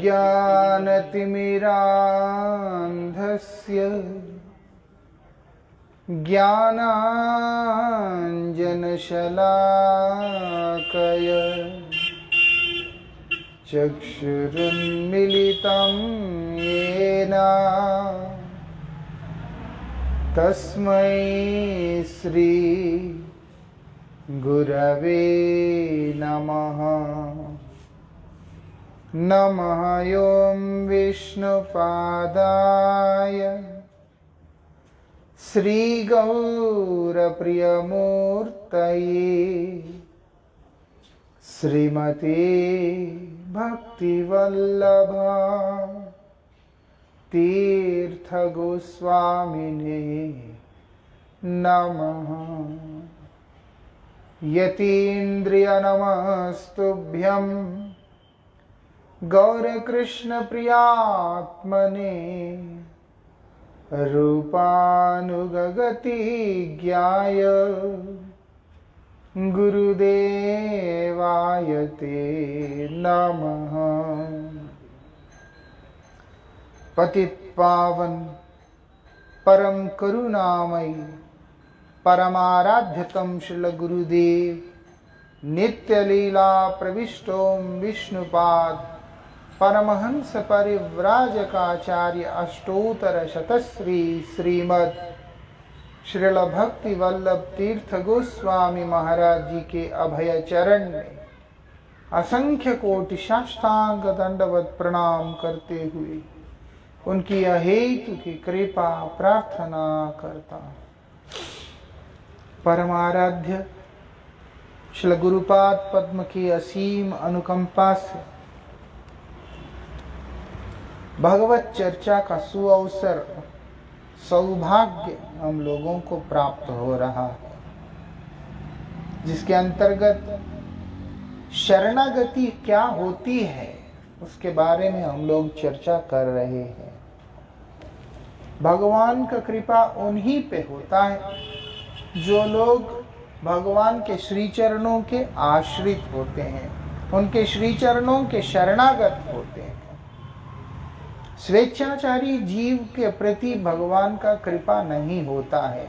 अज्ञानतिमिरान्धस्य ज्ञानाञ्जनशलाकय चक्षुरुन्मीलितं येन तस्मै श्री गुरवे नमः। नमः ॐ विष्णुपादाय श्रीगौरप्रियमूर्तये श्रीमते भक्तिवल्लभा तीर्थगोस्वामिने नमः। यतीन्द्रियनमस्तुभ्यं गौरकृष्णप्रियात्मने रूपानुगगति ज्ञाय गुरुदेवाय ते नमः। पतितपावन परम करुणामयी परमाराध्यतम श्रील गुरुदेव नित्य लीला प्रविष्टोम विष्णुपाद परमहंस परिव्राजकाचार्य अष्टोत्तर शतश्री श्रीमद श्रील भक्ति वल्लभ तीर्थ गोस्वामी महाराज जी के अभय चरण में असंख्य कोटि साष्टांग दंडवत प्रणाम करते हुए उनकी अहेतु की कृपा प्रार्थना करता। परमाराध्य श्री गुरुपाद पद्म की असीम अनुकंपा से भगवत चर्चा का सुअवसर सौभाग्य हम लोगों को प्राप्त हो रहा है, जिसके अंतर्गत शरणागति क्या होती है उसके बारे में हम लोग चर्चा कर रहे हैं। भगवान का कृपा उन्हीं पे होता है जो लोग भगवान के श्री चरणों के आश्रित होते हैं, उनके श्री चरणों के शरणागत होते हैं। स्वेच्छाचारी जीव के प्रति भगवान का कृपा नहीं होता है।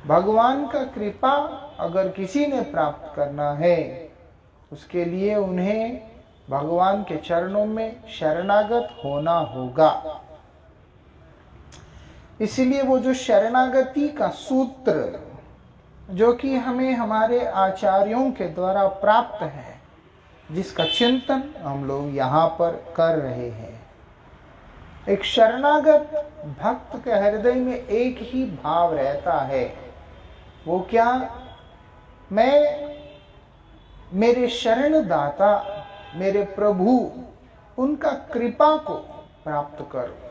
भगवान का कृपा अगर किसी ने प्राप्त करना है उसके लिए उन्हें भगवान के चरणों में शरणागत होना होगा। इसलिए वो जो शरणागति का सूत्र जो कि हमें हमारे आचार्यों के द्वारा प्राप्त है, जिसका चिंतन हम लोग यहाँ पर कर रहे हैं। एक शरणागत भक्त के हृदय में एक ही भाव रहता है, वो क्या? मैं मेरे शरणदाता मेरे प्रभु उनका कृपा को प्राप्त करूं,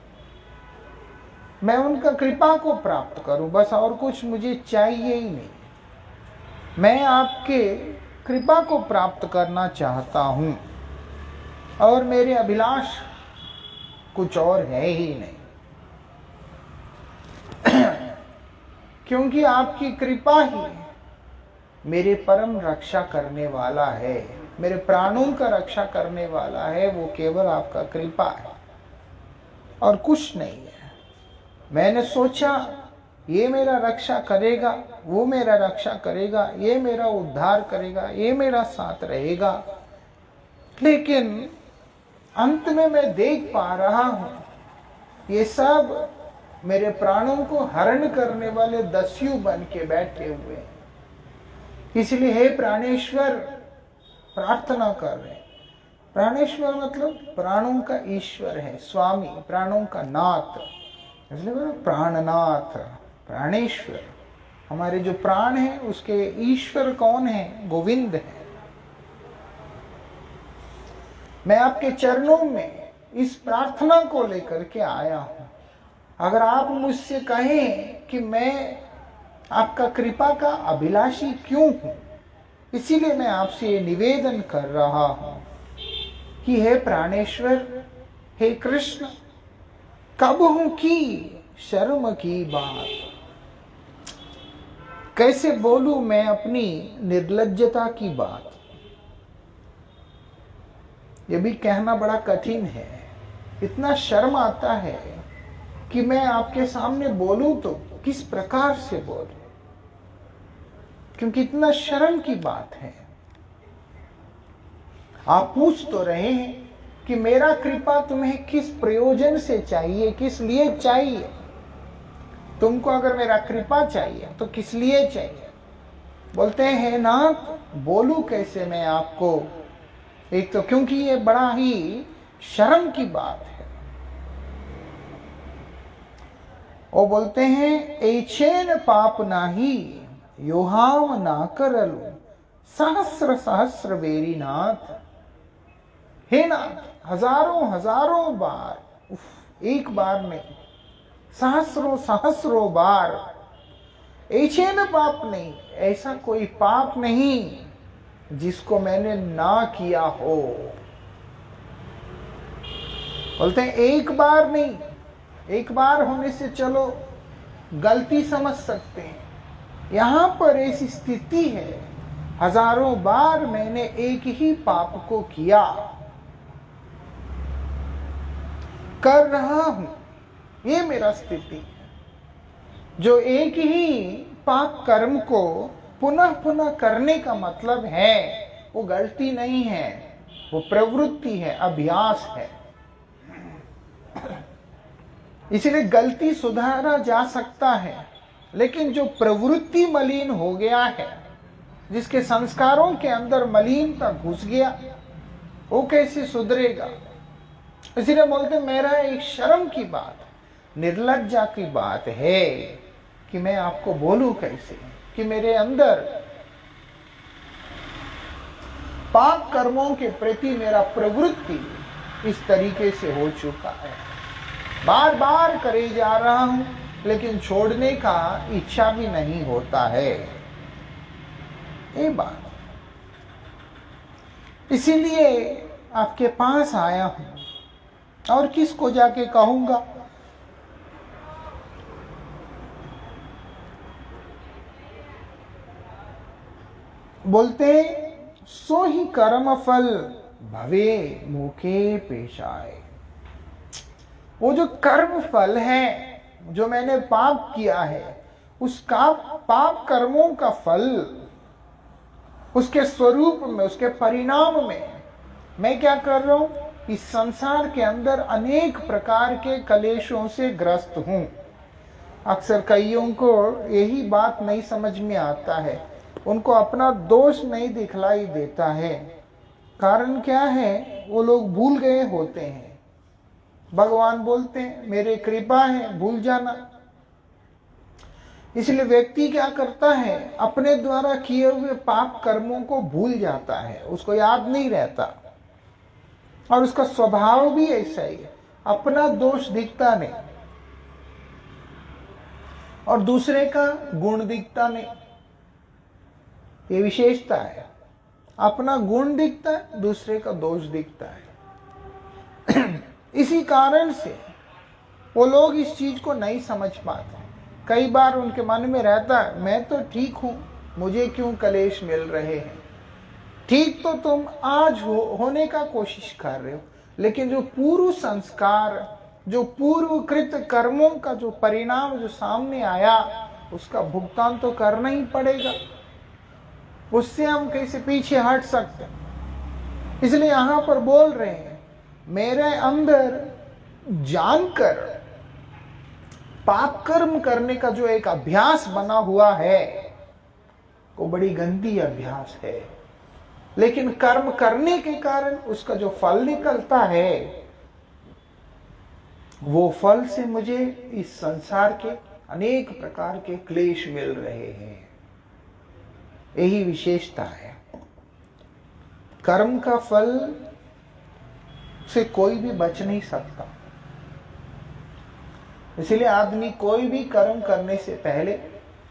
मैं उनका कृपा को प्राप्त करूं, बस और कुछ मुझे चाहिए ही नहीं। मैं आपके कृपा को प्राप्त करना चाहता हूं और मेरे अभिलाष कुछ और है ही नहीं। क्योंकि आपकी कृपा ही मेरे परम रक्षा करने वाला है, मेरे प्राणों का रक्षा करने वाला है, वो केवल आपका कृपा है और कुछ नहीं है। मैंने सोचा ये मेरा रक्षा करेगा, वो मेरा रक्षा करेगा, ये मेरा उद्धार करेगा, ये मेरा साथ रहेगा, लेकिन अंत में मैं देख पा रहा हूं ये सब मेरे प्राणों को हरण करने वाले दस्यु बन के बैठे हुए हैं। इसलिए हे प्राणेश्वर प्रार्थना कर रहे हैं। प्राणेश्वर मतलब प्राणों का ईश्वर है, स्वामी, प्राणों का नाथ, इसलिए प्राणनाथ प्राणेश्वर। हमारे जो प्राण हैं उसके ईश्वर कौन है? गोविंद है। मैं आपके चरणों में इस प्रार्थना को लेकर के आया हूं। अगर आप मुझसे कहें कि मैं आपका कृपा का अभिलाषी क्यों हूं, इसीलिए मैं आपसे ये निवेदन कर रहा हूं कि हे प्राणेश्वर, हे कृष्ण, कब हूं की शर्म की बात, कैसे बोलूं मैं अपनी निर्लज्जता की बात। ये भी कहना बड़ा कठिन है। इतना शर्म आता है कि मैं आपके सामने बोलूं तो किस प्रकार से बोलूं, क्योंकि इतना शर्म की बात है। आप पूछ तो रहे हैं कि मेरा कृपा तुम्हें किस प्रयोजन से चाहिए, किस लिए चाहिए। तुमको अगर मेरा कृपा चाहिए तो किस लिए चाहिए। बोलते हैं नाथ बोलूं कैसे मैं आपको। एक तो क्योंकि ये बड़ा ही शर्म की बात है। वो बोलते हैं ऐछेन पाप नाही योहाम ना करलू सहस्र सहस्र बेरी नाथ। हे नाथ, हजारों हजारों बार, एक बार नहीं, सहस्रों सहस्रों बार, ऐछेन पाप नहीं, ऐसा कोई पाप नहीं जिसको मैंने ना किया हो। बोलते हैं एक बार नहीं, एक बार होने से चलो गलती समझ सकते हैं, यहां पर ऐसी स्थिति है हजारों बार मैंने एक ही पाप को किया, कर रहा हूं, ये मेरा स्थिति है। जो एक ही पाप कर्म को पुनः पुनः करने का मतलब है वो गलती नहीं है, वो प्रवृत्ति है, अभ्यास है। इसलिए गलती सुधारा जा सकता है, लेकिन जो प्रवृत्ति मलिन हो गया है, जिसके संस्कारों के अंदर मलिनता घुस गया, वो कैसे सुधरेगा। इसलिए बोलते मेरा एक शर्म की बात, निर्लज्जा की बात है कि मैं आपको बोलूं कैसे कि मेरे अंदर पाप कर्मों के प्रति मेरा प्रवृत्ति इस तरीके से हो चुका है। बार बार करे जा रहा हूं, लेकिन छोड़ने का इच्छा भी नहीं होता है, ये बात। इसीलिए आपके पास आया हूं, और किसको जाके कहूंगा। बोलते सो ही कर्म फल भवे मुखे पेशाए। वो जो कर्म फल है, जो मैंने पाप किया है, उसका पाप कर्मों का फल, उसके स्वरूप में, उसके परिणाम में मैं क्या कर रहा हूं, इस संसार के अंदर अनेक प्रकार के कलेशों से ग्रस्त हूं। अक्सर कईयों को यही बात नहीं समझ में आता है, उनको अपना दोष नहीं दिखलाई देता है। कारण क्या है, वो लोग भूल गए होते हैं। भगवान बोलते हैं मेरे कृपा है, भूल जाना। इसलिए व्यक्ति क्या करता है, अपने द्वारा किए हुए पाप कर्मों को भूल जाता है, उसको याद नहीं रहता। और उसका स्वभाव भी ऐसा ही है, अपना दोष दिखता नहीं और दूसरे का गुण दिखता नहीं। ये विशेषता है, अपना गुण दिखता है, दूसरे का दोष दिखता है। इसी कारण से वो लोग इस चीज को नहीं समझ पाते। कई बार उनके मन में रहता है मैं तो ठीक हूं, मुझे क्यों कलेश मिल रहे हैं। ठीक तो तुम आज होने का कोशिश कर रहे हो, लेकिन जो पूर्व संस्कार, जो पूर्वकृत कर्मों का जो परिणाम जो सामने आया, उसका भुगतान तो करना ही पड़ेगा। उससे हम कैसे पीछे हट सकते हैं। इसलिए यहां पर बोल रहे हैं मेरे अंदर जानकर पाप कर्म करने का जो एक अभ्यास बना हुआ है, वो बड़ी गंदी अभ्यास है। लेकिन कर्म करने के कारण उसका जो फल निकलता है, वो फल से मुझे इस संसार के अनेक प्रकार के क्लेश मिल रहे हैं। यही विशेषता है। कर्म का फल से कोई भी बच नहीं सकता। इसलिए आदमी कोई भी कर्म करने से पहले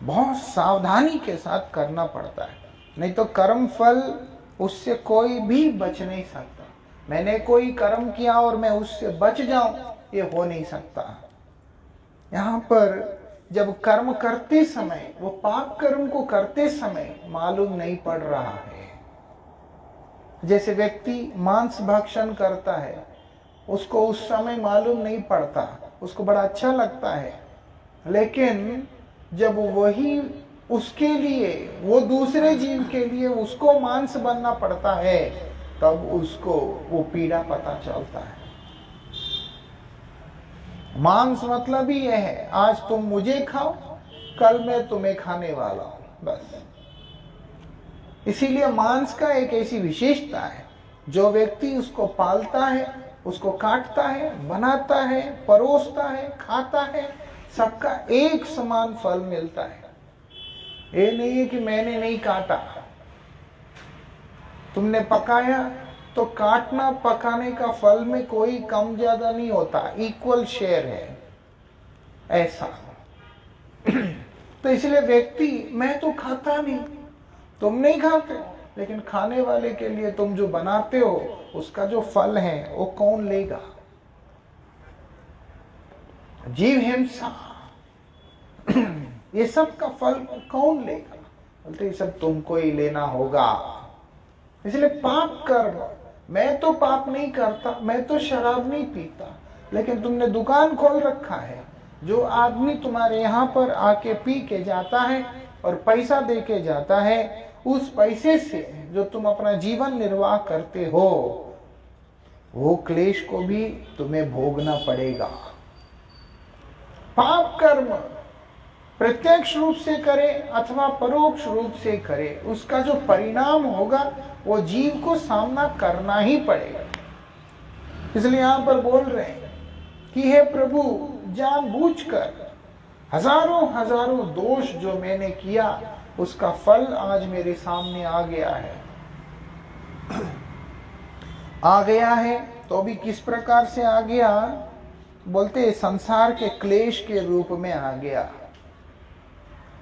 बहुत सावधानी के साथ करना पड़ता है, नहीं तो कर्म फल उससे कोई भी बच नहीं सकता। मैंने कोई कर्म किया और मैं उससे बच जाऊं, ये हो नहीं सकता। यहां पर जब कर्म करते समय, वो पाप कर्म को करते समय मालूम नहीं पड़ रहा है। जैसे व्यक्ति मांस भक्षण करता है, उसको उस समय मालूम नहीं पड़ता, उसको बड़ा अच्छा लगता है। लेकिन जब वही उसके लिए, वो दूसरे जीव के लिए उसको मांस बनना पड़ता है, तब उसको वो पीड़ा पता चलता है। मांस मतलब ही यह है, आज तुम मुझे खाओ, कल मैं तुम्हें खाने वाला हूं, बस। इसीलिए मांस का एक ऐसी विशेषता है, जो व्यक्ति उसको पालता है, उसको काटता है, बनाता है, परोसता है, खाता है, सबका एक समान फल मिलता है। ये नहीं है कि मैंने नहीं काटा, तुमने पकाया, तो काटना पकाने का फल में कोई कम ज्यादा नहीं होता, इक्वल शेयर है, ऐसा। तो इसलिए व्यक्ति, मैं तो खाता नहीं, तुम नहीं खाते, लेकिन खाने वाले के लिए तुम जो बनाते हो, उसका जो फल है वो कौन लेगा? जीव हिंसा, ये सब का फल कौन लेगा? बोलते ये सब तुमको ही लेना होगा। इसलिए पाप कर्म, मैं तो पाप नहीं करता, मैं तो शराब नहीं पीता, लेकिन तुमने दुकान खोल रखा है, जो आदमी तुम्हारे यहाँ पर आके पी के जाता है और पैसा दे के जाता है, उस पैसे से जो तुम अपना जीवन निर्वाह करते हो, वो क्लेश को भी तुम्हें भोगना पड़ेगा। पाप कर्म प्रत्यक्ष रूप से करे अथवा परोक्ष रूप से करे, उसका जो परिणाम होगा वो जीव को सामना करना ही पड़ेगा। इसलिए यहां पर बोल रहे हैं कि हे प्रभु, जानबूझकर हजारों हजारों दोष जो मैंने किया, उसका फल आज मेरे सामने आ गया है। आ गया है तो भी किस प्रकार से आ गया? बोलते संसार के क्लेश के रूप में आ गया।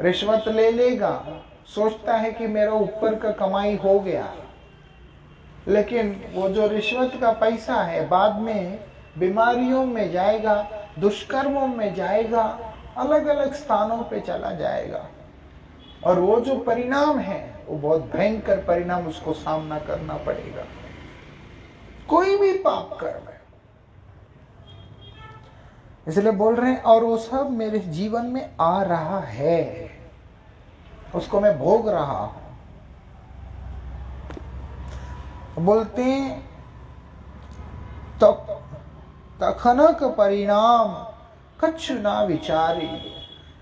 रिश्वत ले लेगा, सोचता है कि मेरा ऊपर का कमाई हो गया, लेकिन वो जो रिश्वत का पैसा है बाद में बीमारियों में जाएगा, दुष्कर्मों में जाएगा, अलग अलग स्थानों पे चला जाएगा, और वो जो परिणाम है वो बहुत भयंकर परिणाम उसको सामना करना पड़ेगा। कोई भी पाप कर्म है, इसलिए बोल रहे हैं, और वो सब मेरे जीवन में आ रहा है, उसको मैं भोग रहा हूं। बोलते हैं तो तखनक परिणाम कछु ना विचारी।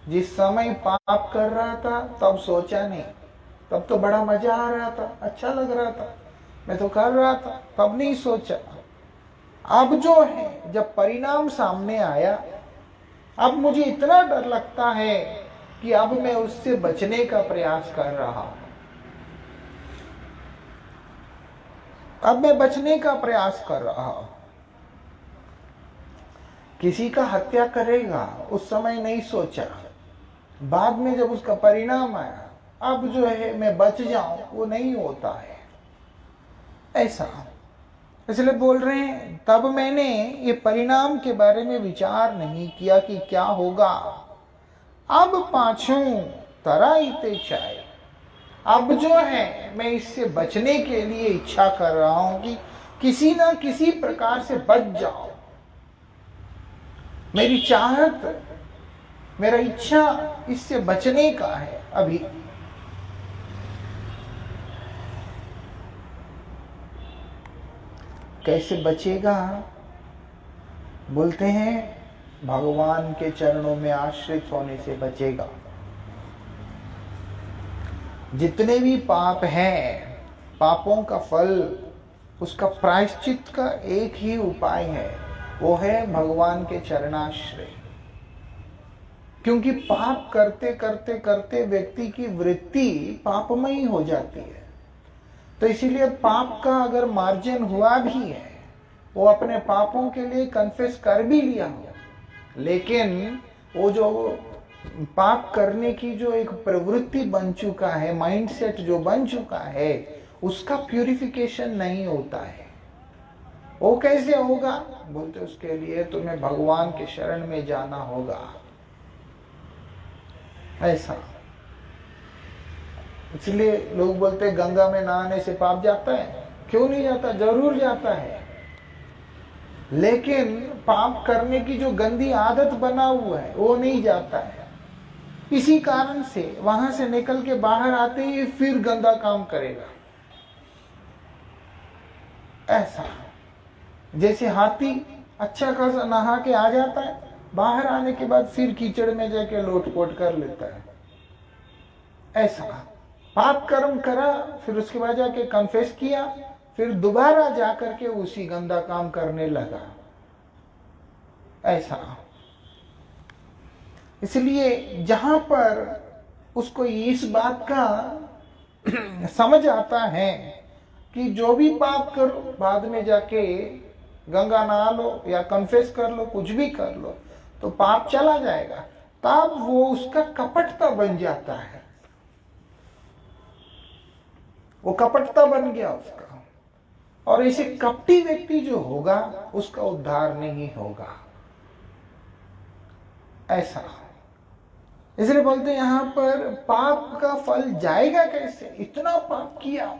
जिस समय पाप कर रहा था तब सोचा नहीं, तब तो बड़ा मजा आ रहा था, अच्छा लग रहा था, मैं तो कर रहा था, तब नहीं सोचा। अब जो है, जब परिणाम सामने आया, अब मुझे इतना डर लगता है कि अब मैं उससे बचने का प्रयास कर रहा हूं। अब मैं बचने का प्रयास कर रहा हूं। किसी का हत्या करेगा उस समय नहीं सोचा, बाद में जब उसका परिणाम आया, अब जो है मैं बच जाऊं, वो नहीं होता है ऐसा। इसलिए बोल रहे हैं, तब मैंने ये परिणाम के बारे में विचार नहीं किया कि क्या होगा। अब पाछू तराईते चाहे, अब जो है मैं इससे बचने के लिए इच्छा कर रहा हूं कि किसी ना किसी प्रकार से बच जाओ। मेरी चाहत, मेरा इच्छा इससे बचने का है अभी। कैसे बचेगा? बोलते हैं भगवान के चरणों में आश्रित होने से बचेगा। जितने भी पाप हैं, पापों का फल, उसका प्रायश्चित का एक ही उपाय है, वो है भगवान के चरणाश्रय। क्योंकि पाप करते करते करते व्यक्ति की वृत्ति पापमयी हो जाती है। तो इसीलिए पाप का अगर मार्जन हुआ भी है, वो अपने पापों के लिए कन्फेस कर भी लिया हो, लेकिन वो जो पाप करने की जो एक प्रवृत्ति बन चुका है, माइंडसेट जो बन चुका है, उसका प्यूरिफिकेशन नहीं होता है। वो कैसे होगा? बोलते उसके लिए तुम्हें भगवान के शरण में जाना होगा, ऐसा। इसलिए लोग बोलते गंगा में नहाने से पाप जाता है। क्यों नहीं जाता? जरूर जाता है। लेकिन पाप करने की जो गंदी आदत बना हुआ है वो नहीं जाता है। इसी कारण से वहां से निकल के बाहर आते ही फिर गंदा काम करेगा। ऐसा जैसे हाथी अच्छा खासा नहा के आ जाता है, बाहर आने के बाद फिर कीचड़ में जाके लोटपोट कर लेता है। ऐसा पाप कर्म करा, फिर उसके बाद जाके कन्फेस किया, फिर दोबारा जाकर के उसी गंदा काम करने लगा। ऐसा इसलिए जहां पर उसको इस बात का समझ आता है कि जो भी पाप करो बाद में जाके गंगा नहा लो या कन्फेस कर लो, कुछ भी कर लो तो पाप चला जाएगा, तब वो उसका कपटता बन जाता है। वो कपटता बन गया उसका, और ऐसे कपटी व्यक्ति जो होगा उसका उद्धार नहीं होगा। ऐसा इसलिए बोलते हैं यहां पर पाप का फल जाएगा कैसे? इतना पाप किया,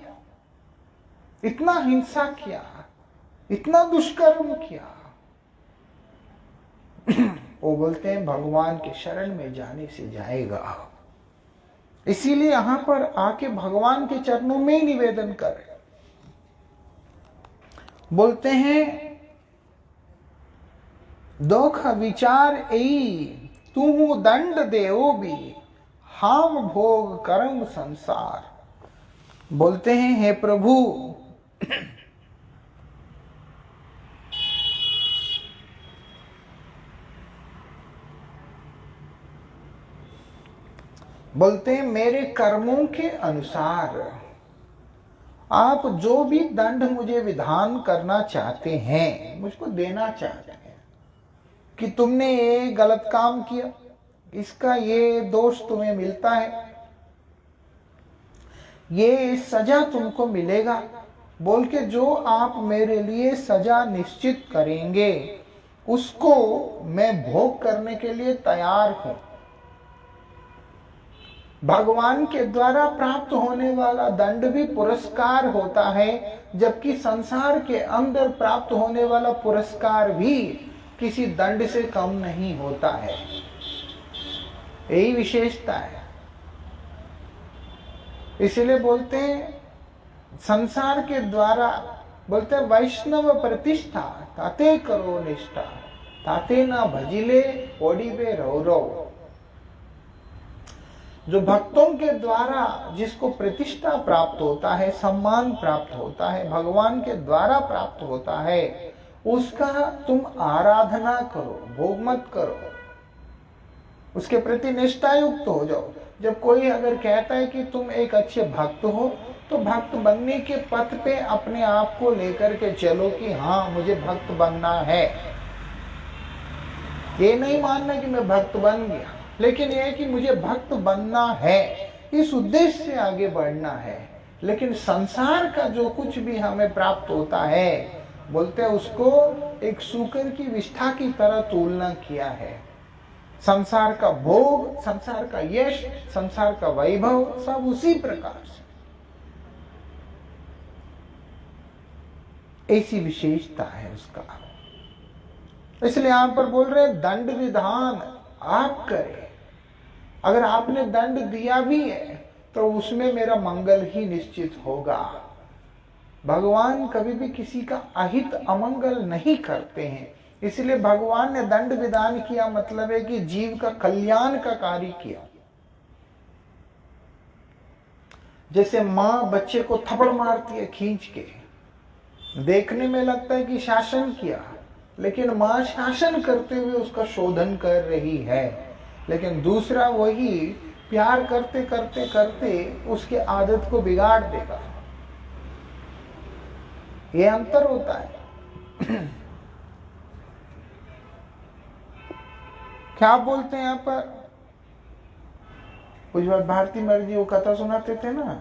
इतना हिंसा किया, इतना दुष्कर्म किया। वो बोलते हैं भगवान के शरण में जाने से जाएगा। इसीलिए यहां पर आके भगवान के चरणों में निवेदन करें। बोलते हैं दोख विचार एई तू दंड देओ भी हम भोग कर्म संसार। बोलते हैं हे प्रभु, बोलते हैं मेरे कर्मों के अनुसार आप जो भी दंड मुझे विधान करना चाहते हैं, मुझको देना चाहते हैं कि तुमने ये गलत काम किया, इसका ये दोष तुम्हें मिलता है, ये सजा तुमको मिलेगा, बोल के जो आप मेरे लिए सजा निश्चित करेंगे उसको मैं भोग करने के लिए तैयार हूं। भगवान के द्वारा प्राप्त होने वाला दंड भी पुरस्कार होता है, जबकि संसार के अंदर प्राप्त होने वाला पुरस्कार भी किसी दंड से कम नहीं होता है। यही विशेषता है। इसलिए बोलते हैं संसार के द्वारा, बोलते हैं वैष्णव प्रतिष्ठा ताते करो निष्ठा, ताते ना भजिले ओडी पे रौ। जो भक्तों के द्वारा जिसको प्रतिष्ठा प्राप्त होता है, सम्मान प्राप्त होता है, भगवान के द्वारा प्राप्त होता है, उसका तुम आराधना करो, भोग मत करो, उसके प्रति निष्ठा युक्त हो जाओ। जब कोई अगर कहता है कि तुम एक अच्छे भक्त हो, तो भक्त बनने के पथ पे अपने आप को लेकर के चलो कि हाँ मुझे भक्त बनना है। ये नहीं मानना कि मैं भक्त बन गया, लेकिन यह है कि मुझे भक्त बनना है, इस उद्देश्य से आगे बढ़ना है। लेकिन संसार का जो कुछ भी हमें प्राप्त होता है, बोलते हैं उसको एक सूकर की विष्ठा की तरह तुलना किया है। संसार का भोग, संसार का यश, संसार का वैभव सब उसी प्रकार से। ऐसी विशेषता है उसका। इसलिए यहां पर बोल रहे दंड विधान आप करें। अगर आपने दंड दिया भी है तो उसमें मेरा मंगल ही निश्चित होगा। भगवान कभी भी किसी का अहित अमंगल नहीं करते हैं, इसलिए भगवान ने दंड विधान किया, मतलब है कि जीव का कल्याण का कार्य किया। जैसे माँ बच्चे को थप्पड़ मारती है खींच के, देखने में लगता है कि शासन किया, लेकिन माँ शासन करते हुए उसका शोधन कर रही है, लेकिन दूसरा वही प्यार करते करते करते उसके आदत को बिगाड़ देगा। ये अंतर होता है। क्या बोलते हैं यहाँ पर, कुछ बार भारती मर्जी वो कथा सुनाते थे ना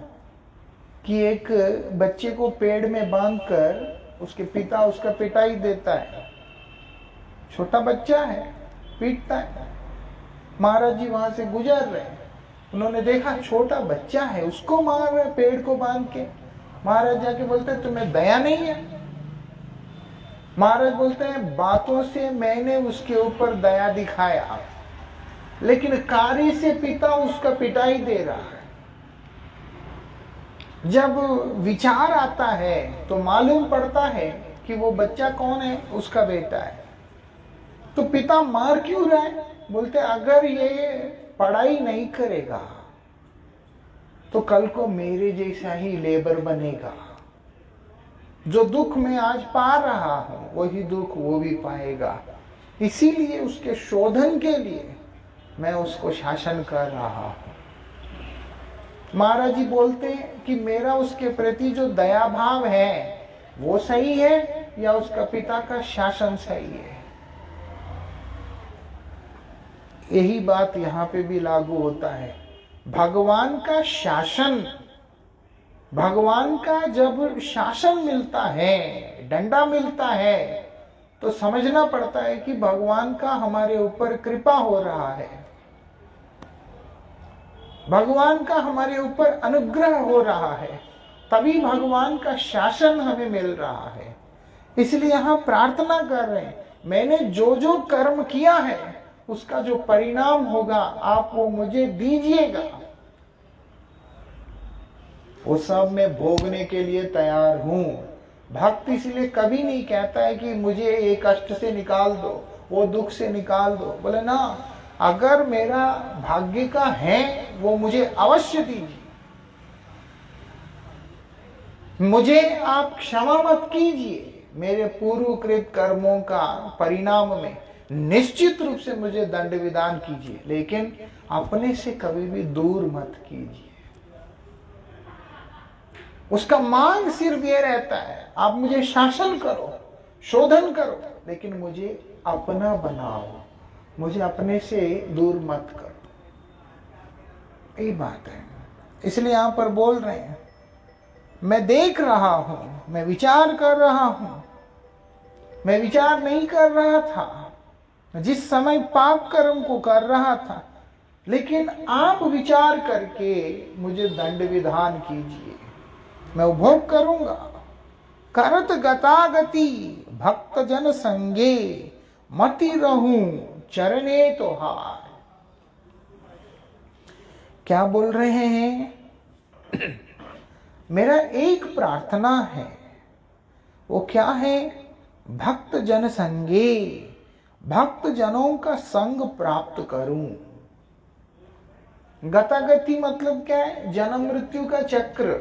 कि एक बच्चे को पेड़ में बांधकर उसके पिता उसका पिटाई देता है। छोटा बच्चा है, पीटता है। महाराज जी वहां से गुजर रहे, उन्होंने देखा छोटा बच्चा है उसको मार रहे पेड़ को बांध के। महाराज जाके बोलते तुम्हें दया नहीं है? महाराज बोलते हैं बातों से मैंने उसके ऊपर दया दिखाया, लेकिन कार्य से पिता उसका पिटाई दे रहा है। जब विचार आता है तो मालूम पड़ता है कि वो बच्चा कौन है, उसका बेटा है। तो पिता मार क्यों रहा है? बोलते अगर ये पढ़ाई नहीं करेगा तो कल को मेरे जैसा ही लेबर बनेगा। जो दुख मैं आज पा रहा हूं वही दुख वो भी पाएगा। इसीलिए उसके शोधन के लिए मैं उसको शासन कर रहा हूं। महाराज जी बोलते हैं कि मेरा उसके प्रति जो दया भाव है वो सही है या उसका पिता का शासन सही है। यही बात यहाँ पे भी लागू होता है। भगवान का शासन, भगवान का जब शासन मिलता है, डंडा मिलता है, तो समझना पड़ता है कि भगवान का हमारे ऊपर कृपा हो रहा है, भगवान का हमारे ऊपर अनुग्रह हो रहा है, तभी भगवान का शासन हमें मिल रहा है। इसलिए यहां प्रार्थना कर रहे हैं, मैंने जो जो कर्म किया है उसका जो परिणाम होगा आप वो मुझे दीजिएगा, वो सब मैं भोगने के लिए तैयार हूं। भक्त इसलिए कभी नहीं कहता है कि मुझे ये कष्ट से निकाल दो, वो दुख से निकाल दो। बोले ना, अगर मेरा भाग्य का है वो मुझे अवश्य दीजिए, मुझे आप क्षमा मत कीजिए, मेरे पूर्वकृत कर्मों का परिणाम में निश्चित रूप से मुझे दंड विधान कीजिए, लेकिन अपने से कभी भी दूर मत कीजिए। उसका मांग सिर्फ ये रहता है, आप मुझे शासन करो, शोधन करो, लेकिन मुझे अपना बनाओ, मुझे अपने से दूर मत करो। यही बात है। इसलिए यहां पर बोल रहे हैं, मैं देख रहा हूं, मैं विचार कर रहा हूं। मैं विचार नहीं कर रहा था जिस समय पाप कर्म को कर रहा था, लेकिन आप विचार करके मुझे दंड विधान कीजिए, मैं उपभोग करूंगा। करत गतागति भक्त जन संगे, मति रहूं चरणे तोहार। क्या बोल रहे हैं? मेरा एक प्रार्थना है, वो क्या है? भक्त जन संगे, भक्त जनों का संग प्राप्त करूं। गतागति मतलब क्या है? जन्म मृत्यु का चक्र।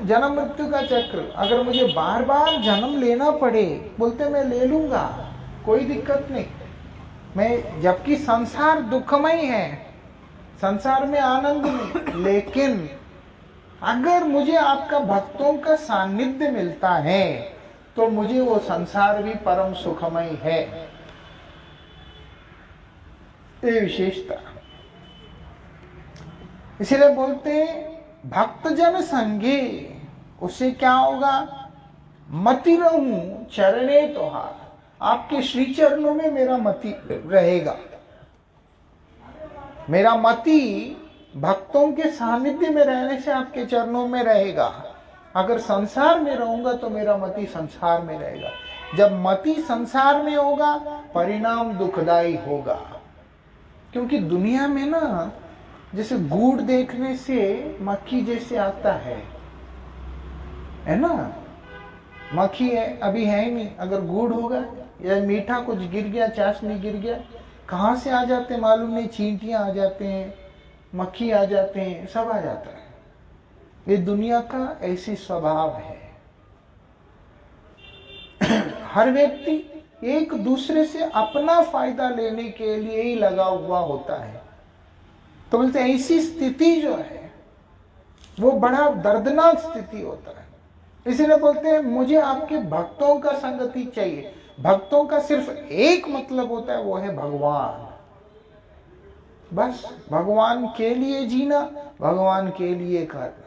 जन्म मृत्यु का चक्र। अगर मुझे बार बार जन्म लेना पड़े, बोलते मैं ले लूंगा, कोई दिक्कत नहीं। मैं, जबकि संसार दुखमय है, संसार में आनंद नहीं, लेकिन अगर मुझे आपका भक्तों का सानिध्य मिलता है तो मुझे वो संसार भी परम सुखमय है। ये विशेषता। इसलिए बोलते हैं भक्तजन संगे, उससे क्या होगा? मति रहूं चरणे तोहार, आपके श्री चरणों में मेरा मति रहेगा। मेरा मति भक्तों के सानिध्य में रहने से आपके चरणों में रहेगा। अगर संसार में रहूंगा तो मेरा मति संसार में रहेगा। जब मति संसार में होगा परिणाम दुखदाई होगा। क्योंकि दुनिया में ना, जैसे गुड़ देखने से मक्खी जैसे आता है ना? मक्खी है, अभी है ही नहीं। अगर गुड़ होगा या मीठा कुछ गिर गया, चाशनी गिर गया, कहां से आ जाते हैं मालूम नहीं। चींटियां आ जाते हैं, मक्खी आ जाते हैं, सब आ जाता है। ये दुनिया का ऐसी स्वभाव है। हर व्यक्ति एक दूसरे से अपना फायदा लेने के लिए ही लगा हुआ होता है। तो बोलते ऐसी स्थिति जो है वो बड़ा दर्दनाक स्थिति होता है। इसीलिए बोलते हैं मुझे आपके भक्तों का संगति चाहिए। भक्तों का सिर्फ एक मतलब होता है, वो है भगवान। बस भगवान के लिए जीना, भगवान के लिए करना।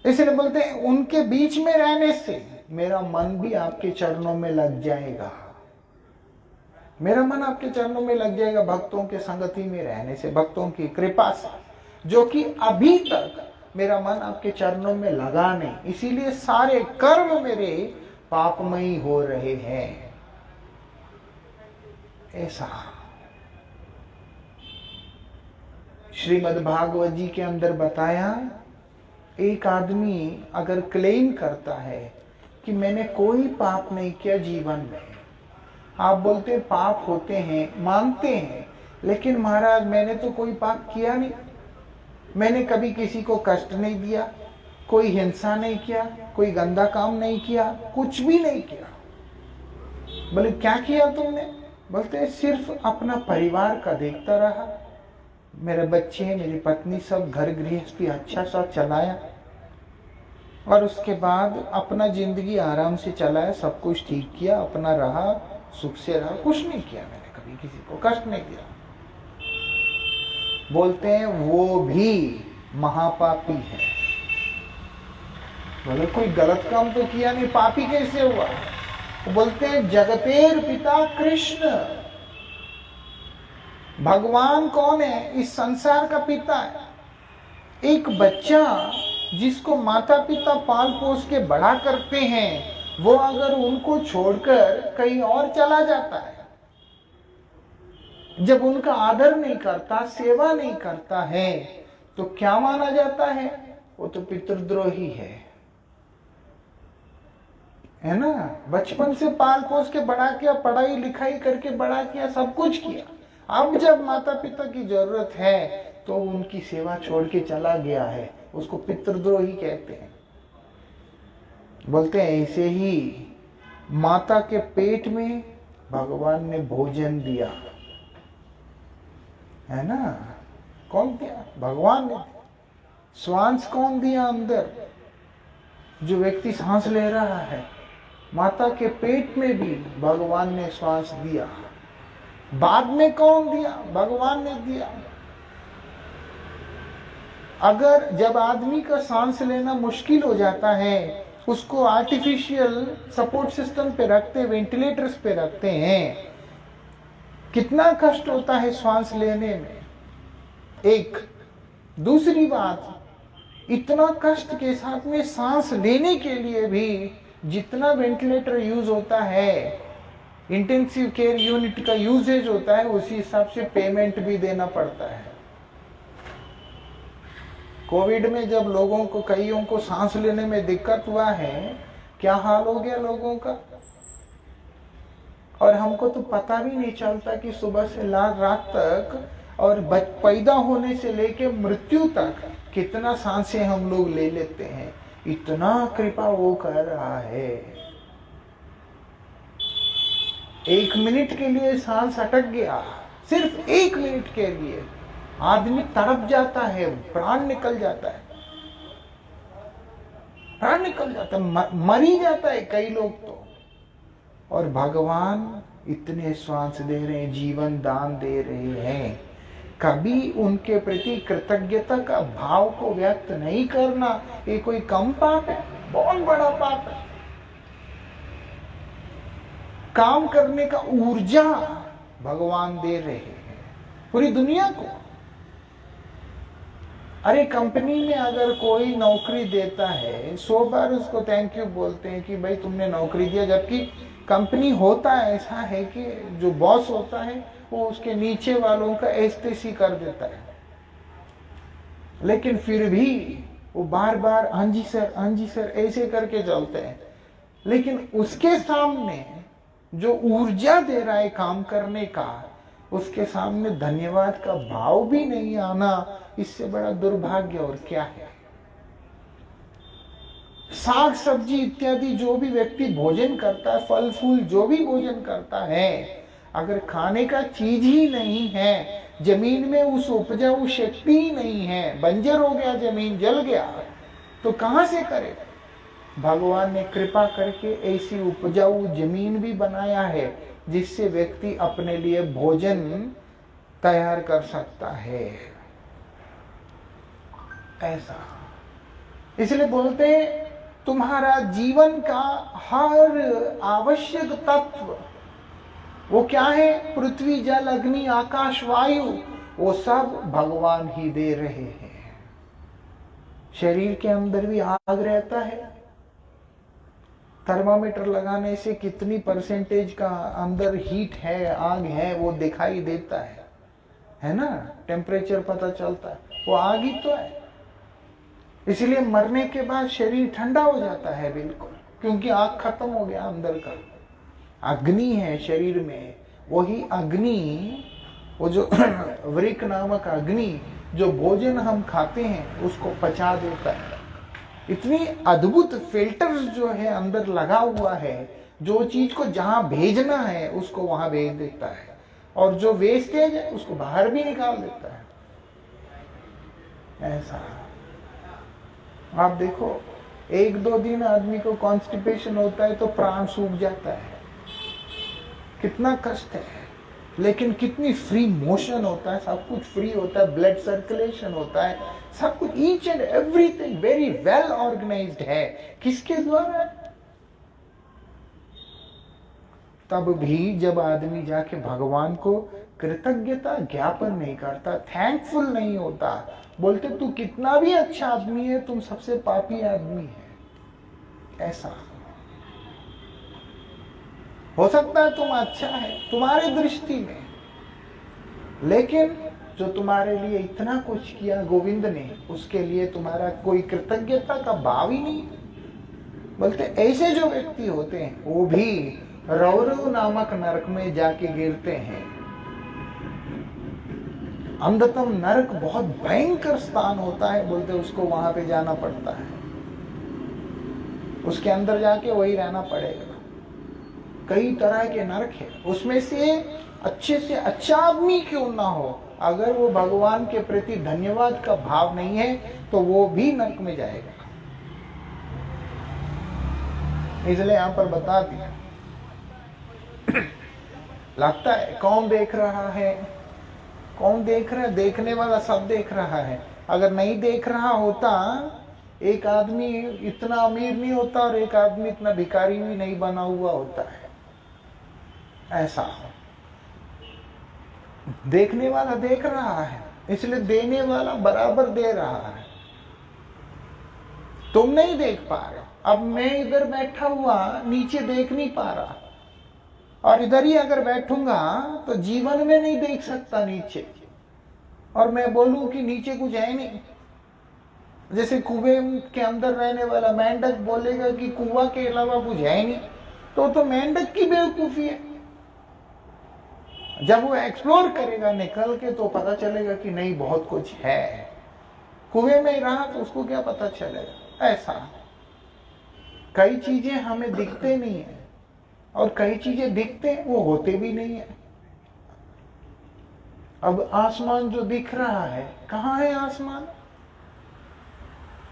इसलिए बोलते हैं उनके बीच में रहने से मेरा मन भी आपके चरणों में लग जाएगा। मेरा मन आपके चरणों में लग जाएगा भक्तों के संगति में रहने से, भक्तों की कृपा से, जो कि अभी तक मेरा मन आपके चरणों में लगा नहीं, इसीलिए सारे कर्म मेरे पापमयी हो रहे हैं। ऐसा श्रीमद् भागवत जी के अंदर बताया, एक आदमी अगर क्लेम करता है कि मैंने कोई पाप नहीं किया जीवन में, आप बोलते हैं पाप होते हैं, मानते हैं, लेकिन महाराज मैंने तो कोई पाप किया नहीं, मैंने कभी किसी को कष्ट नहीं दिया, कोई हिंसा नहीं किया, कोई गंदा काम नहीं किया, कुछ भी नहीं किया। बोले क्या किया तुमने? बोलते हैं सिर्फ अपना परिवार का देखता रहा, मेरे बच्चे, मेरी पत्नी, सब घर गृहस्थी अच्छा सा चलाया और उसके बाद अपना जिंदगी आराम से चलाया, सब कुछ ठीक किया, अपना रहा, सुख से रहा, कुछ नहीं किया, मैंने कभी किसी को कष्ट नहीं दिया। बोलते हैं वो भी महापापी है। बोले कोई गलत काम तो किया नहीं, पापी कैसे हुआ? तो बोलते हैं जगतेर पिता कृष्ण, भगवान कौन है? इस संसार का पिता है। एक बच्चा जिसको माता पिता पाल पोस के बड़ा करते हैं, वो अगर उनको छोड़कर कहीं और चला जाता है, जब उनका आदर नहीं करता, सेवा नहीं करता है, तो क्या माना जाता है? वो तो पितृद्रोही है ना। बचपन से पाल पोस के बड़ा किया, पढ़ाई लिखाई करके बड़ा किया, सब कुछ किया, अब जब माता पिता की जरूरत है तो उनकी सेवा छोड़ के चला गया है, उसको पितृद्रोही कहते हैं। बोलते हैं ऐसे ही माता के पेट में भगवान ने भोजन दिया है ना। कौन दिया? भगवान ने। श्वास कौन दिया अंदर? जो व्यक्ति सांस ले रहा है, माता के पेट में भी भगवान ने श्वास दिया। बाद में कौन दिया? भगवान ने दिया। अगर जब आदमी का सांस लेना मुश्किल हो जाता है, उसको आर्टिफिशियल सपोर्ट सिस्टम पे रखते, वेंटिलेटर्स पे रखते हैं, कितना कष्ट होता है सांस लेने में। एक दूसरी बात, इतना कष्ट के साथ में सांस लेने के लिए भी जितना वेंटिलेटर यूज होता है, इंटेंसिव केयर यूनिट का यूजेज होता है, उसी हिसाब से पेमेंट भी देना पड़ता है। कोविड में जब लोगों को, कईयों को सांस लेने में दिक्कत हुआ है, क्या हाल हो गया लोगों का। और हमको तो पता भी नहीं चलता कि सुबह से रात तक और पैदा होने से लेके मृत्यु तक कितना सांसें हम लोग ले लेते हैं। इतना कृपा वो कर रहा है। 1 मिनट के लिए सांस अटक गया, सिर्फ 1 मिनट के लिए आदमी तड़प जाता है, प्राण निकल जाता है, प्राण निकल जाता है, मर ही जाता है कई लोग तो। और भगवान इतने श्वास दे रहे हैं, जीवन दान दे रहे हैं, कभी उनके प्रति कृतज्ञता का भाव को व्यक्त नहीं करना, ये कोई कम पाप है? बहुत बड़ा पाप है। काम करने का ऊर्जा भगवान दे रहे हैं पूरी दुनिया को। अरे कंपनी में अगर कोई नौकरी देता है, 100 बार उसको थैंक यू बोलते हैं कि भाई तुमने नौकरी दिया, जबकि कंपनी होता है ऐसा है कि जो बॉस होता है वो उसके नीचे वालों का एस्तेसी कर देता है, लेकिन फिर भी वो बार बार हाँ जी सर ऐसे करके चलते हैं। लेकिन उसके सामने जो ऊर्जा दे रहा है काम करने का, उसके सामने धन्यवाद का भाव भी नहीं आना, इससे बड़ा दुर्भाग्य और क्या है। साग सब्जी इत्यादि जो भी व्यक्ति भोजन करता है, फल फूल जो भी भोजन करता है, अगर खाने का चीज ही नहीं है, जमीन में उस उपजाऊ शक्ति ही नहीं है, बंजर हो गया, जमीन जल गया, तो कहां से करे। भगवान ने कृपा करके ऐसी उपजाऊ जमीन भी बनाया है जिससे व्यक्ति अपने लिए भोजन तैयार कर सकता है। ऐसा इसलिए बोलते हैं तुम्हारा जीवन का हर आवश्यक तत्व वो क्या है? पृथ्वी जल अग्नि आकाश वायु, वो सब भगवान ही दे रहे हैं। शरीर के अंदर भी आग रहता है। थर्मामीटर लगाने से कितनी परसेंटेज का अंदर हीट है, आग है, वो दिखाई देता है ना, टेम्परेचर पता चलता है, वो आग ही तो है। इसलिए मरने के बाद शरीर ठंडा हो जाता है बिल्कुल, क्योंकि आग खत्म हो गया अंदर का। अग्नि है शरीर में, वही अग्नि, वो जो वृक नामक अग्नि, जो भोजन हम खाते हैं उसको पचा देता है। इतनी अद्भुत फिल्टर्स जो है अंदर लगा हुआ है, जो चीज को जहां भेजना है उसको वहां भेज देता है, और जो वेस्टेज है उसको बाहर भी निकाल देता है। ऐसा आप देखो, 1-2 दिन आदमी को कॉन्स्टिपेशन होता है तो प्राण सूख जाता है, कितना कष्ट है। लेकिन कितनी फ्री मोशन होता है, सब कुछ फ्री होता है, ब्लड सर्कुलेशन होता है, सब कुछ, each and everything very well organised है। किसके द्वारा? तब भी जब आदमी जाके भगवान को कृतज्ञता ज्ञापन नहीं करता, थैंकफुल नहीं होता, बोलते तू कितना भी अच्छा आदमी है, तुम सबसे पापी आदमी है। ऐसा हो सकता है तुम अच्छा है तुम्हारे दृष्टि में, लेकिन जो तुम्हारे लिए इतना कुछ किया गोविंद ने, उसके लिए तुम्हारा कोई कृतज्ञता का भाव ही नहीं। बोलते ऐसे जो व्यक्ति होते हैं वो भी रौरव नामक नरक में जाके गिरते हैं। अंधतम नरक बहुत भयंकर स्थान होता है, बोलते उसको वहां पे जाना पड़ता है, उसके अंदर जाके वही रहना पड़ेगा। कई तरह के नरक है, उसमें से अच्छा आदमी क्यों ना हो, अगर वो भगवान के प्रति धन्यवाद का भाव नहीं है तो वो भी नरक में जाएगा। इसलिए यहां पर बता दिया। लगता है कौन देख रहा है, कौन देख रहा है? देखने वाला सब देख रहा है। अगर नहीं देख रहा होता, एक आदमी इतना अमीर नहीं होता और एक आदमी इतना भिखारी भी नहीं बना हुआ होता है। ऐसा देखने वाला देख रहा है, इसलिए देने वाला बराबर दे रहा है। तुम नहीं देख पा रहे। अब मैं इधर बैठा हुआ नीचे देख नहीं पा रहा, और इधर ही अगर बैठूंगा तो जीवन में नहीं देख सकता नीचे, और मैं बोलूं कि नीचे कुछ है नहीं। जैसे कुएं के अंदर रहने वाला मेंढक बोलेगा कि कुआं के अलावा कुछ है नहीं, तो मेंढक की बेवकूफी है। जब वो एक्सप्लोर करेगा निकल के तो पता चलेगा कि नहीं, बहुत कुछ है। कुएं में रहा तो उसको क्या पता चलेगा। ऐसा कई चीजें हमें दिखते नहीं है, और कई चीजें दिखते हैं वो होते भी नहीं है। अब आसमान जो दिख रहा है, कहाँ है आसमान?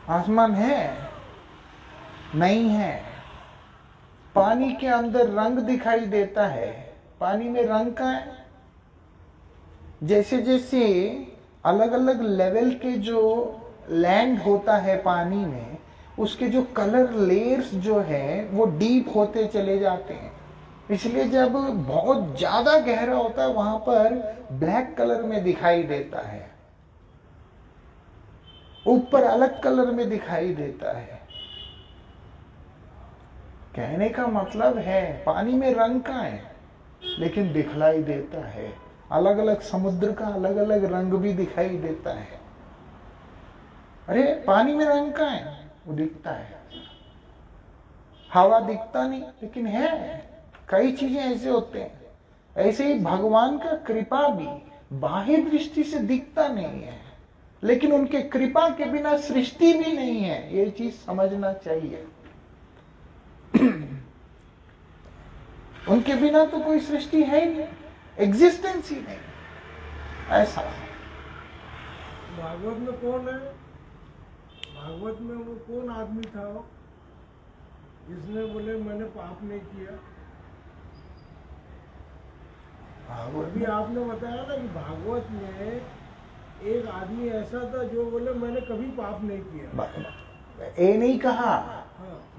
आसमान है? नहीं है। पानी के अंदर रंग दिखाई देता है, पानी में रंग का है। जैसे जैसे अलग अलग लेवल के जो लैंड होता है पानी में, उसके जो कलर लेयर्स जो है वो डीप होते चले जाते हैं। इसलिए जब बहुत ज्यादा गहरा होता है वहां पर ब्लैक कलर में दिखाई देता है, ऊपर अलग कलर में दिखाई देता है। कहने का मतलब है पानी में रंग का है, लेकिन दिखलाई देता है। अलग अलग समुद्र का अलग अलग रंग भी दिखाई देता है। अरे पानी में रंग का है, वो दिखता है। हवा दिखता नहीं, लेकिन है। कई चीजें ऐसे होते हैं। ऐसे ही भगवान का कृपा भी बाह्य दृष्टि से दिखता नहीं है, लेकिन उनके कृपा के बिना सृष्टि भी नहीं है। ये चीज समझना चाहिए। उनके बिना तो कोई सृष्टि है ही नहीं, एग्जिस्टेंस ही नहीं। ऐसा भागवत में कौन है? भागवत में वो कौन आदमी था जिसने बोले मैंने पाप नहीं किया? अभी आपने बताया ना कि भागवत में एक आदमी ऐसा था जो बोले मैंने कभी पाप नहीं किया। ये नहीं कहा। हाँ।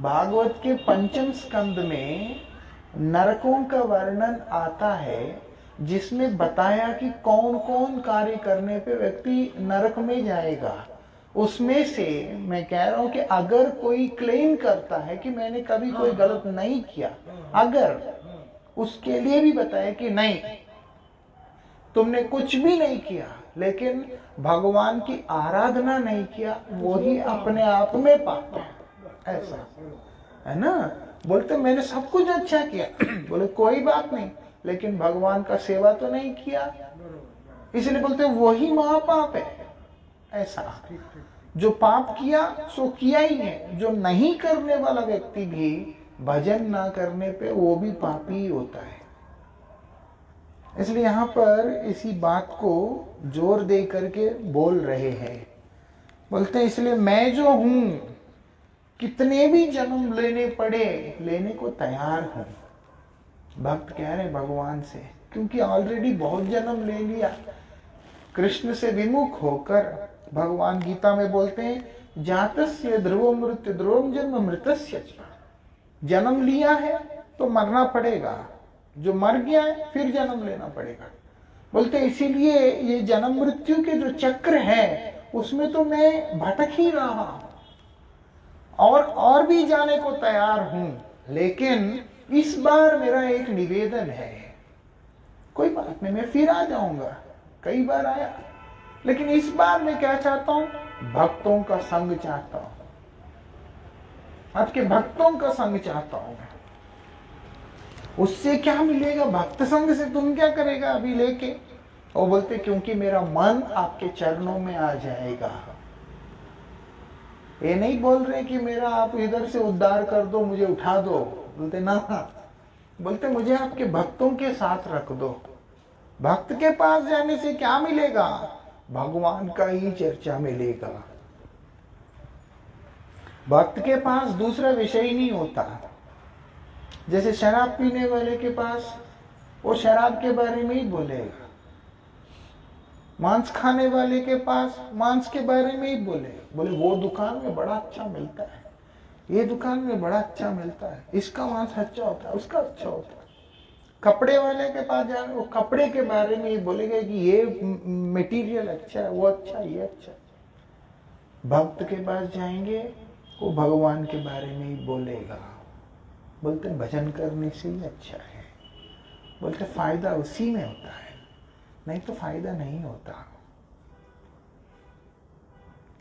भागवत के 5म स्कंद में नरकों का वर्णन आता है, जिसमें बताया कि कौन कौन कार्य करने पे व्यक्ति नरक में जाएगा। उसमें से मैं कह रहा हूं कि अगर कोई क्लेम करता है कि मैंने कभी कोई गलत नहीं किया, अगर उसके लिए भी बताया कि नहीं तुमने कुछ भी नहीं किया, लेकिन भगवान की आराधना नहीं किया, वो ही अपने आप में पाप है। ऐसा है ना। बोलते मैंने सब कुछ अच्छा किया बोले कोई बात नहीं, लेकिन भगवान का सेवा तो नहीं किया, इसलिए बोलते वही महापाप है। ऐसा जो पाप किया सो किया ही है। जो नहीं करने वाला व्यक्ति भी भजन ना करने पे वो भी पापी ही होता है। इसलिए यहाँ पर इसी बात को जोर दे करके बोल रहे हैं। बोलते हैं इसलिए मैं जो हूं कितने भी जन्म लेने पड़े लेने को तैयार हूं। भक्त कह रहे भगवान से, क्योंकि ऑलरेडी बहुत जन्म ले लिया। कृष्ण से विमुख होकर भगवान गीता में बोलते हैं जातस्य ध्रुव मृत्यु ध्रुवम जन्म मृतस्य। जन्म लिया है तो मरना पड़ेगा, जो मर गया है फिर जन्म लेना पड़ेगा। बोलते इसीलिए ये जन्म मृत्यु के जो चक्र है उसमें तो मैं भटक ही रहा हूं और भी जाने को तैयार हूं, लेकिन इस बार मेरा एक निवेदन है। कोई बात नहीं, मैं फिर आ जाऊंगा, कई बार आया, लेकिन इस बार मैं क्या चाहता हूं, भक्तों का संग चाहता हूं, आपके भक्तों का संग चाहता हूं। उससे क्या मिलेगा, भक्त संग से तुम क्या करेगा अभी लेके। वो बोलते क्योंकि मेरा मन आपके चरणों में आ जाएगा। ये नहीं बोल रहे कि मेरा आप इधर से उद्धार कर दो, मुझे उठा दो, बोलते ना, बोलते मुझे आपके भक्तों के साथ रख दो। भक्त के पास जाने से क्या मिलेगा, भगवान का ही चर्चा मिलेगा। भक्त के पास दूसरा विषय ही नहीं होता। जैसे शराब पीने वाले के पास वो शराब के बारे में ही बोलेगा, मांस खाने वाले के पास मांस के बारे में ही बोले वो दुकान में बड़ा अच्छा मिलता है, ये दुकान में बड़ा अच्छा मिलता है, इसका मांस अच्छा होता है, उसका अच्छा होता है। कपड़े वाले के पास जाए वो कपड़े के बारे में ही बोलेगा कि ये मटेरियल अच्छा है, वो अच्छा, ये अच्छा। भक्त के पास जाएंगे वो भगवान के बारे में ही बोलेगा। बोलते भजन करने से ही अच्छा है, बोलते फायदा उसी में होता है, नहीं तो फायदा नहीं होता।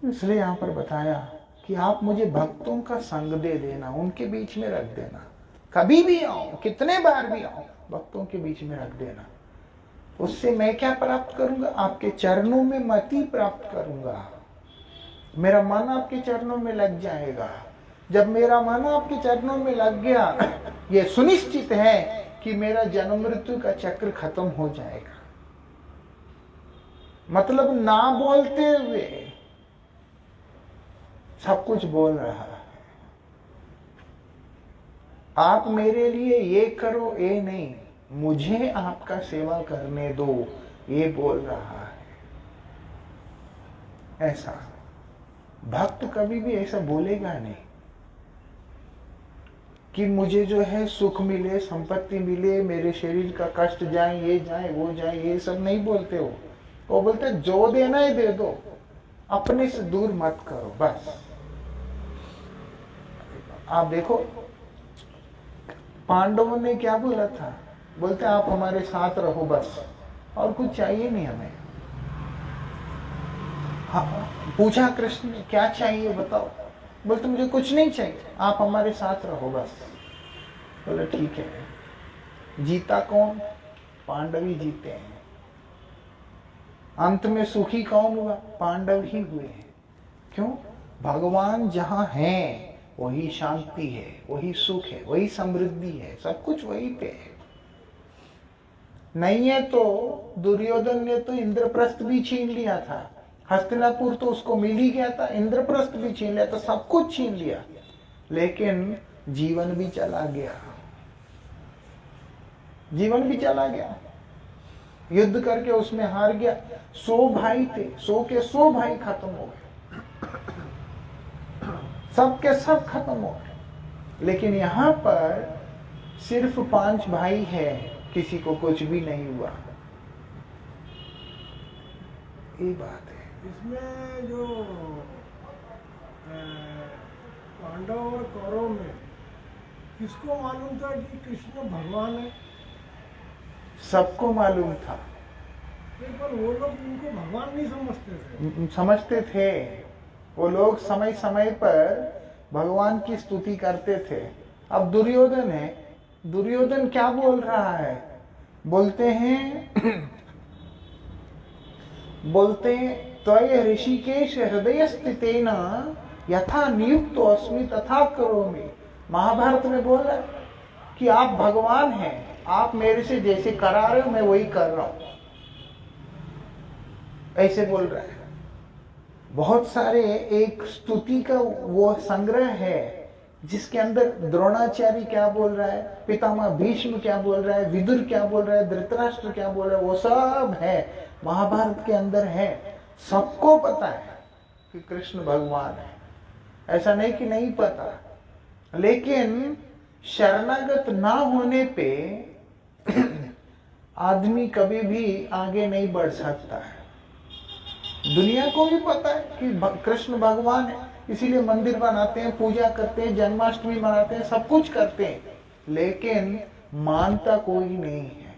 इसलिए यहां पर बताया कि आप मुझे भक्तों का संग दे देना, उनके बीच में रख देना। कभी भी आओ, कितने बार भी आओ, भक्तों के बीच में रख देना। उससे मैं क्या प्राप्त करूंगा, आपके चरणों में मति प्राप्त करूंगा। मेरा मन आपके चरणों में लग जाएगा। जब मेरा मन आपके चरणों में लग गया, ये सुनिश्चित है कि मेरा जन्म मृत्यु का चक्र खत्म हो जाएगा। मतलब ना बोलते हुए सब कुछ बोल रहा है। आप मेरे लिए ये करो, ये नहीं, मुझे आपका सेवा करने दो, ये बोल रहा है। ऐसा भक्त कभी भी ऐसा बोलेगा नहीं कि मुझे जो है सुख मिले, संपत्ति मिले, मेरे शरीर का कष्ट जाए, ये जाए, वो जाए, ये सब नहीं बोलते हो। वो बोलते जो देना है दे दो, अपने से दूर मत करो, बस। आप देखो पांडवों ने क्या बोला था, बोलते आप हमारे साथ रहो बस, और कुछ चाहिए नहीं हमें। हाँ, पूछा कृष्ण ने क्या चाहिए बताओ, बोलते मुझे कुछ नहीं चाहिए, आप हमारे साथ रहो बस। बोले ठीक है। जीता कौन, पांडव ही जीते हैं। अंत में सुखी कौन हुआ, पांडव ही हुए हैं। क्यों, भगवान जहां हैं वही शांति है, वही सुख है, वही समृद्धि है, सब कुछ वही पे है। नहीं है तो दुर्योधन ने तो इंद्रप्रस्थ भी छीन लिया था, हस्तिनापुर तो उसको मिल ही गया था, इंद्रप्रस्थ भी छीन लिया था, सब कुछ छीन लिया, लेकिन जीवन भी चला गया। जीवन भी चला गया, युद्ध करके उसमें हार गया। 100 भाई थे, 100 के 100 भाई खत्म हो गए, सब के सब खत्म हो गए। लेकिन यहां पर सिर्फ 5 भाई है, किसी को कुछ भी नहीं हुआ। ये बात है। इसमें जो पांडव और कौरव में किसको मालूम था कि कृष्ण भगवान है? सबको मालूम था, पर वो लोग उनको भगवान नहीं समझते थे। समझते थे। वो लोग समय समय पर भगवान की स्तुति करते थे। अब दुर्योधन है, दुर्योधन क्या बोल रहा है? बोलते हैं त्वय ऋषिकेश हृदय स्थितेन यथा नियुक्तो अस्मि तथा करोमि। महाभारत में बोल रहा है कि आप भगवान हैं, आप मेरे से जैसे करा रहे हो मैं वही कर रहा हूं, ऐसे बोल रहा है। बहुत सारे एक स्तुति का वो संग्रह है जिसके अंदर द्रोणाचार्य क्या बोल रहा है, पितामह भीष्म क्या बोल रहा है, विदुर क्या बोल रहा है, धृतराष्ट्र क्या बोल रहा है, वो सब है महाभारत के अंदर है। सबको पता है कि कृष्ण भगवान है, ऐसा नहीं कि नहीं पता। लेकिन शरणागत ना होने पे आदमी कभी भी आगे नहीं बढ़ सकता है। दुनिया को भी पता है कि कृष्ण भगवान है, इसीलिए मंदिर बनाते हैं, पूजा करते हैं, जन्माष्टमी मनाते हैं, सब कुछ करते हैं, लेकिन मानता कोई नहीं है।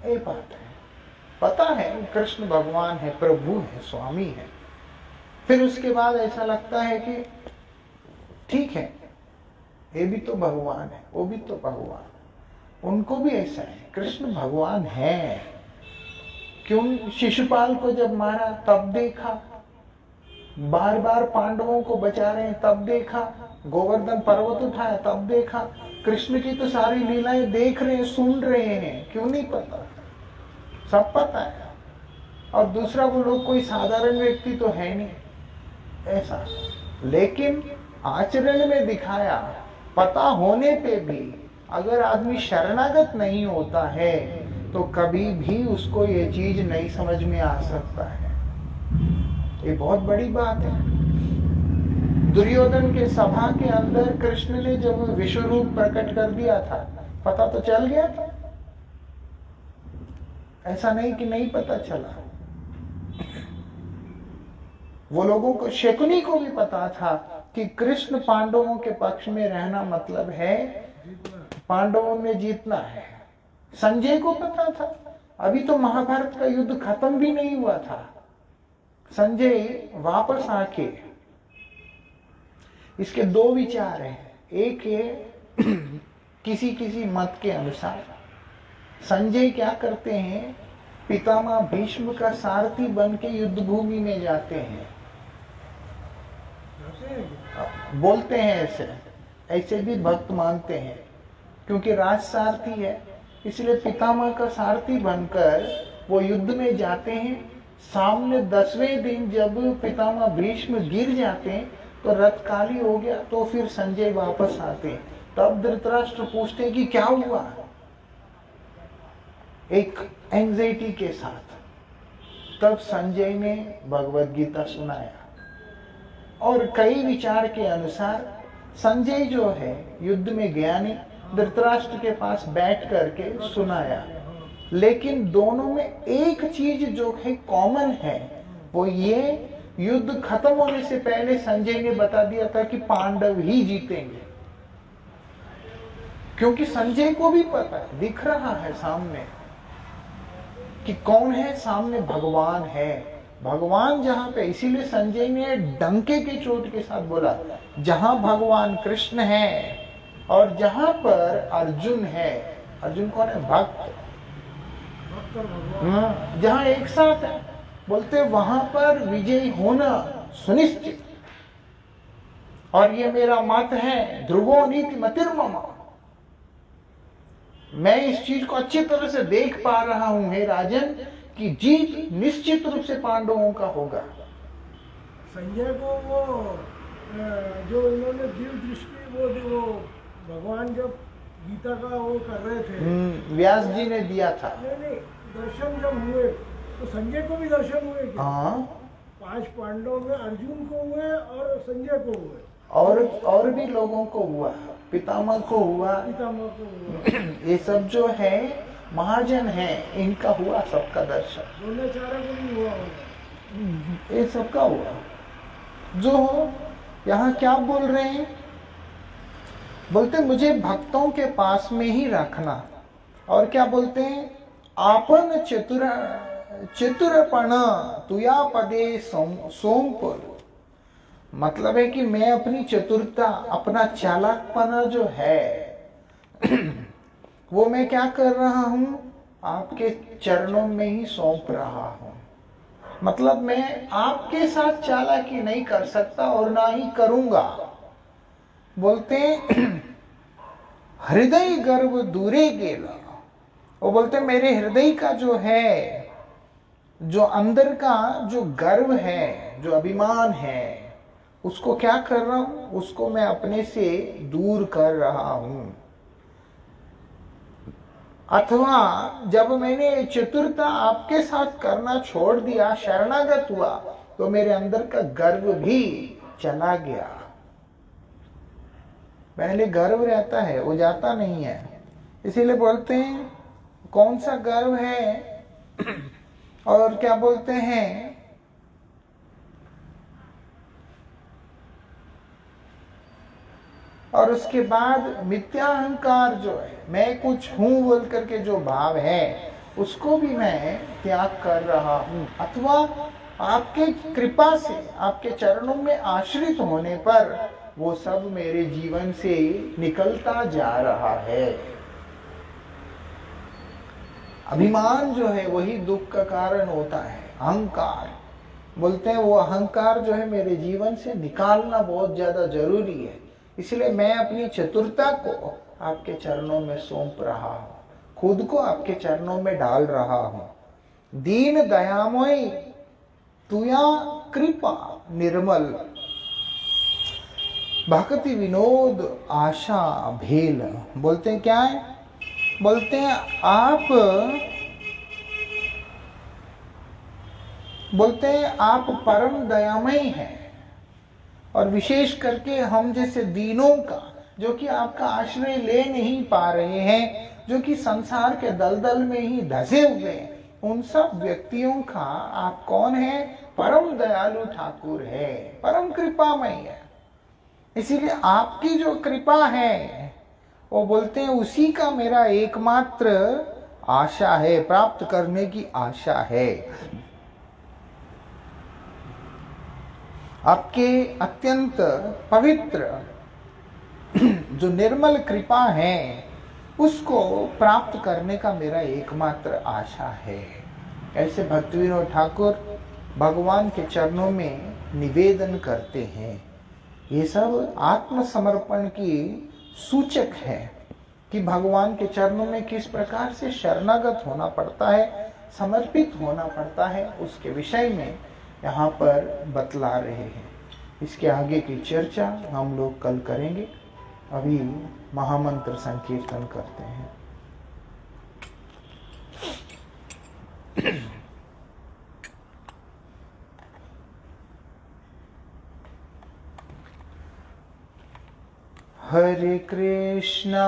ये बात है, पता है कृष्ण भगवान है, प्रभु है, स्वामी है। फिर उसके बाद ऐसा लगता है कि ठीक है, ये भी तो भगवान है, वो भी तो भगवान, उनको भी ऐसा है, कृष्ण भगवान है। क्यों शिशुपाल को जब मारा तब देखा, बार बार पांडवों को बचा रहे हैं तब देखा, गोवर्धन पर्वत उठाया तब देखा, कृष्ण की तो सारी लीलाएं देख रहे हैं, सुन रहे हैं, क्यों नहीं पता? सब पता है। और दूसरा वो लोग कोई साधारण व्यक्ति तो है नहीं ऐसा, लेकिन आचरण में दिखाया। पता होने पे भी अगर आदमी शरणागत नहीं होता है तो कभी भी उसको ये चीज नहीं समझ में आ सकता है। ये बहुत बड़ी बात है। दुर्योधन के सभा के अंदर कृष्ण ने जब विश्व रूप प्रकट कर दिया था, पता तो चल गया था, ऐसा नहीं कि नहीं पता चला। वो लोगों को, शकुनी को भी पता था कि कृष्ण पांडवों के पक्ष में रहना मतलब है पांडवों में जीतना है। संजय को पता था, अभी तो महाभारत का युद्ध खत्म भी नहीं हुआ था। संजय वापस आके, इसके दो विचार हैं। एक है किसी किसी मत के अनुसार संजय क्या करते हैं, पितामह भीष्म का सारथी बन के युद्ध भूमि में जाते हैं, बोलते हैं ऐसे, ऐसे भी भक्त मानते हैं, क्योंकि राज सारथी है, इसलिए पितामह का सारथी बनकर वो युद्ध में जाते हैं। सामने 10वें दिन जब पितामह भीष्म गिर जाते हैं तो रथ काली हो गया, तो फिर संजय वापस आते हैं। तब धृतराष्ट्र पूछते हैं कि क्या हुआ, एक एंजाइटी के साथ। तब संजय ने भगवत गीता सुनाया, और कई विचार के अनुसार संजय जो है युद्ध में गया नहीं, धृतराष्ट्र के पास बैठ करके सुनाया। लेकिन दोनों में एक चीज जो है कॉमन है, वो ये, युद्ध खत्म होने से पहले संजय ने बता दिया था कि पांडव ही जीतेंगे, क्योंकि संजय को भी पता है, दिख रहा है सामने कि कौन है सामने, भगवान है। भगवान जहां पे, इसीलिए संजय ने डंके के चोट के साथ बोला, जहां भगवान कृष्ण है और जहां पर अर्जुन है, अर्जुन कौन है, भक्त, जहां एक साथ है, बोलते वहां पर विजयी होना सुनिश्चित। और ये मेरा मत है, ध्रुवो नीति मतिर्मम, मैं इस चीज को अच्छी तरह से देख पा रहा हूं हे राजन कि जीत निश्चित रूप से पांडवों का होगा। संजय को वो जो इन्होंने दिव्य दृष्टि, वो भगवान जब गीता का वो कर रहे थे, व्यास जी ने दिया था। नहीं, दर्शन जब हुए तो संजय को भी दर्शन हुए क्या? हाँ, 5 पांडवों में अर्जुन को हुए और संजय को हुए, और भी लोगों को हुआ, पितामह को हुआ, ये सब जो है महाजन है, इनका हुआ सबका दर्शन। द्रोणाचार्य को भी हुआ होगा। ये सबका हुआ। जो हो यहाँ क्या बोल रहे हैं, बोलते मुझे भक्तों के पास में ही रखना। और क्या बोलते हैं, आपन चतुरपण तुया पदे सोमपुर। मतलब है कि मैं अपनी चतुरता, अपना चालाकपना जो है वो मैं क्या कर रहा हूं, आपके चरणों में ही सौंप रहा हूं। मतलब मैं आपके साथ चालाकी नहीं कर सकता और ना ही करूंगा। बोलते हृदय गर्व दूरे गेला। वो बोलते मेरे हृदय का जो है, जो अंदर का जो गर्व है, जो अभिमान है, उसको क्या कर रहा हूं, उसको मैं अपने से दूर कर रहा हूं। अथवा जब मैंने चतुरता आपके साथ करना छोड़ दिया, शरणागत हुआ, तो मेरे अंदर का गर्व भी चला गया। पहले गर्व रहता है, वो जाता नहीं है। इसीलिए बोलते हैं कौन सा गर्व है, और क्या बोलते हैं, और उसके बाद मिथ्या अहंकार जो है, मैं कुछ हूं बोल करके जो भाव है, उसको भी मैं त्याग कर रहा हूं। अथवा आपके कृपा से, आपके चरणों में आश्रित होने पर वो सब मेरे जीवन से निकलता जा रहा है। अभिमान जो है वही दुख का कारण होता है। अहंकार बोलते हैं वो अहंकार जो है मेरे जीवन से निकालना बहुत ज्यादा जरूरी है। इसलिए मैं अपनी चतुरता को आपके चरणों में सौंप रहा हूं, खुद को आपके चरणों में डाल रहा हूं। दीन दयामय तुया कृपा निर्मल, भक्ति विनोद आशा भेल। बोलते हैं क्या है, बोलते हैं आप परम दयामय हैं। और विशेष करके हम जैसे दीनों का, जो कि आपका आश्रय ले नहीं पा रहे हैं, जो कि संसार के दलदल में ही धसे हुए हैं, उन सब व्यक्तियों का आप कौन है, परम दयालु ठाकुर है, परम कृपामय है। इसीलिए आपकी जो कृपा है, वो बोलते हैं उसी का मेरा एकमात्र आशा है, प्राप्त करने की आशा है। आपके अत्यंत पवित्र जो निर्मल कृपा है, उसको प्राप्त करने का मेरा एकमात्र आशा है। ऐसे भक्तिविनोद ठाकुर भगवान के चरणों में निवेदन करते हैं। ये सब आत्मसमर्पण की सूचक है कि भगवान के चरणों में किस प्रकार से शरणागत होना पड़ता है, समर्पित होना पड़ता है, उसके विषय में यहाँ पर बतला रहे हैं। इसके आगे की चर्चा हम लोग कल करेंगे। अभी महामंत्र संकीर्तन करते हैं। हरे कृष्णा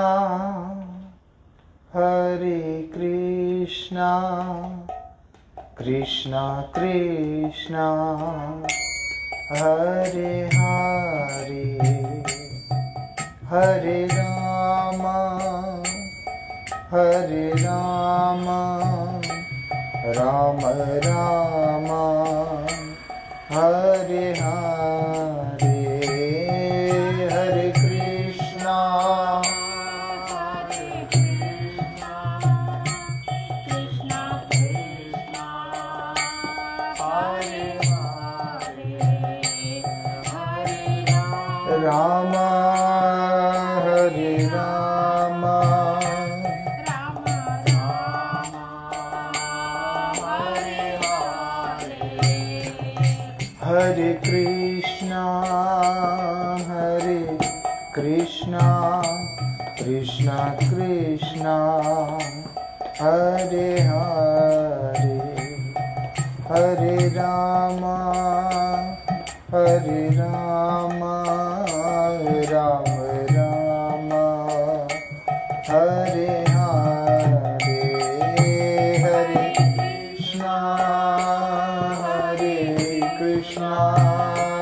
कृष्णा कृष्णा हरे हरे, हरे राम राम राम हरे हरे, हरे कृष्णा राम हरे राम हरे कृष्णा कृष्णा कृष्णा हरे हरे, हरे राम राम राम हरे हरे, हरे कृष्णा हरे कृष्णा